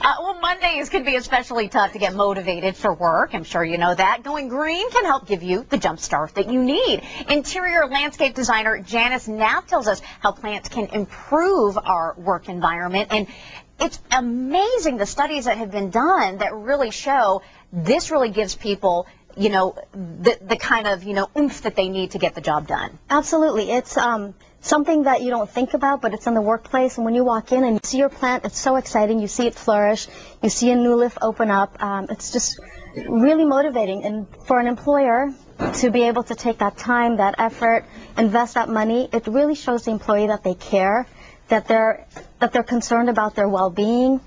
Well, Mondays can be especially tough to get motivated for work. I'm sure you know that. Going green can help give you the jump start that you need. Interior landscape designer Janice Knapp tells us how plants can improve our work environment. And it's amazing the studies that have been done that really show this really gives people, you know, the kind of, oomph that they need to get the job done. Absolutely. It's something that you don't think about, but it's in the workplace. And when you walk in and you see your plant, it's so exciting. You see it flourish. You see a new leaf open up. It's just really motivating. And for an employer to be able to take that time, that effort, invest that money, it really shows the employee that they care, that they're concerned about their well-being.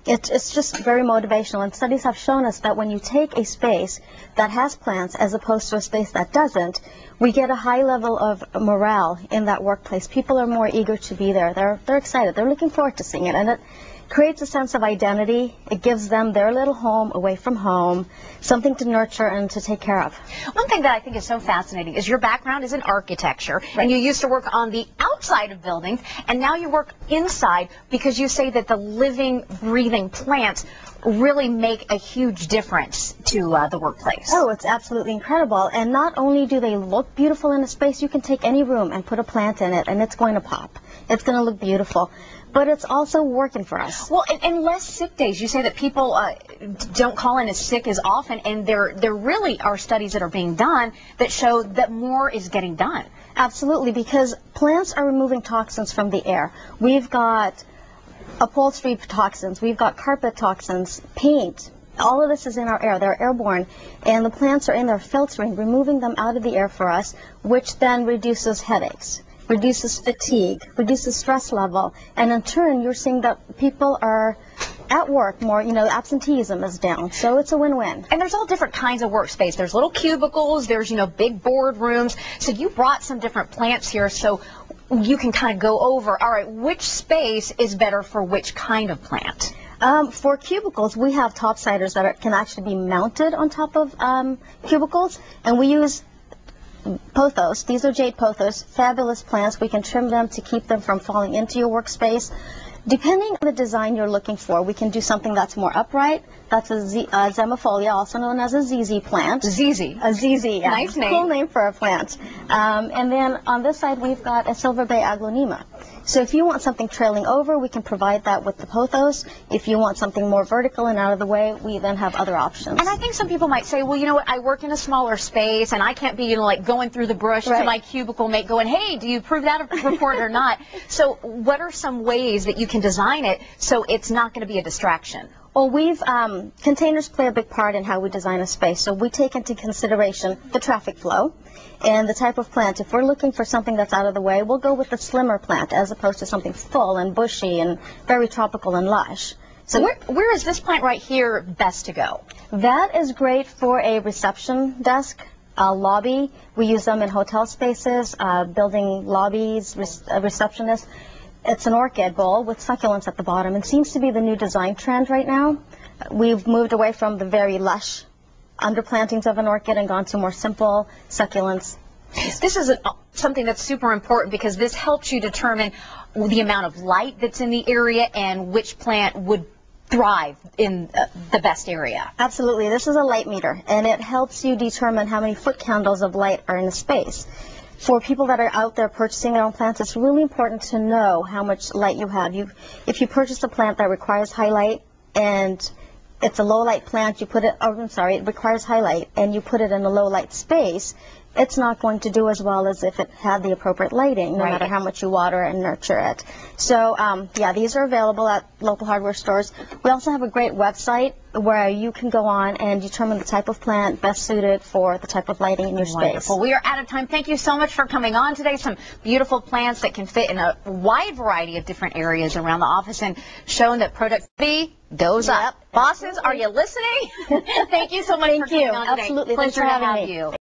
It's just very motivational, and studies have shown us that when you take a space that has plants as opposed to a space that doesn't, we get a high level of morale in that workplace. People are more eager to be there. They're excited. They're looking forward to seeing it, and it creates a sense of identity. It gives them their little home away from home, something to nurture and to take care of. One thing that I think is so fascinating is your background is in architecture, right, and you used to work on the outside of buildings, and now you work inside because you say that the living, breathing plants really make a huge difference to the workplace. Oh, it's absolutely incredible. And not only do they look beautiful in a space, you can take any room and put a plant in it, and it's going to pop. It's going to look beautiful. But it's also working for us. Well, and less sick days. You say that people don't call in as sick as often, and there really are studies that are being done that show that more is getting done. Absolutely, because plants are removing toxins from the air. We've got upholstery toxins, we've got carpet toxins, paint. All of this is in our air. They're airborne, and the plants are in there filtering, removing them out of the air for us, which then reduces headaches, reduces fatigue, reduces stress level, and in turn you're seeing that people are at work more, absenteeism is down, so it's a win-win. And there's all different kinds of workspace. There's little cubicles, there's, big board rooms, so you brought some different plants here so you can kind of go over, all right, which space is better for which kind of plant? For cubicles, we have topsiders that can actually be mounted on top of cubicles, and we use pothos. These are jade pothos, fabulous plants. We can trim them to keep them from falling into your workspace. Depending on the design you're looking for, we can do something that's more upright. That's a Zemifolia, also known as a ZZ plant. ZZ. A ZZ, yeah. Nice name. Cool name for a plant. And then on this side, we've got a Silver Bay Aglaonema. So if you want something trailing over, we can provide that with the pothos. If you want something more vertical and out of the way, we then have other options. And I think some people might say, well, you know what, I work in a smaller space, and I can't be, like going through the brush right, to my cubicle mate going, hey, do you approve that report or not? So what are some ways that you can design it so it's not going to be a distraction? Well, containers play a big part in how we design a space. So we take into consideration the traffic flow and the type of plant. If we're looking for something that's out of the way, we'll go with the slimmer plant as opposed to something full and bushy and very tropical and lush. So where is this plant right here best to go? That is great for a reception desk, a lobby. We use them in hotel spaces, building lobbies, receptionists. It's an orchid bowl with succulents at the bottom, and seems to be the new design trend right now. We've moved away from the very lush underplantings of an orchid and gone to more simple succulents. This is something that's super important because this helps you determine the amount of light that's in the area and which plant would thrive in the best area. Absolutely. This is a light meter, and it helps you determine how many foot candles of light are in the space. For people that are out there purchasing their own plants, it's really important to know how much light you have. If you purchase a plant that requires highlight and it's a low light plant, it requires highlight and you put it in a low light space, it's not going to do as well as if it had the appropriate lighting, no matter how much you water and nurture it. So, yeah, these are available at local hardware stores. We also have a great website where you can go on and determine the type of plant best suited for the type of lighting in your space. Well, we are out of time. Thank you so much for coming on today. Some beautiful plants that can fit in a wide variety of different areas around the office and showing that productivity goes up. Bosses, are you listening? Thank you so much for coming on today. Absolutely. Pleasure Thanks for to having have me. you.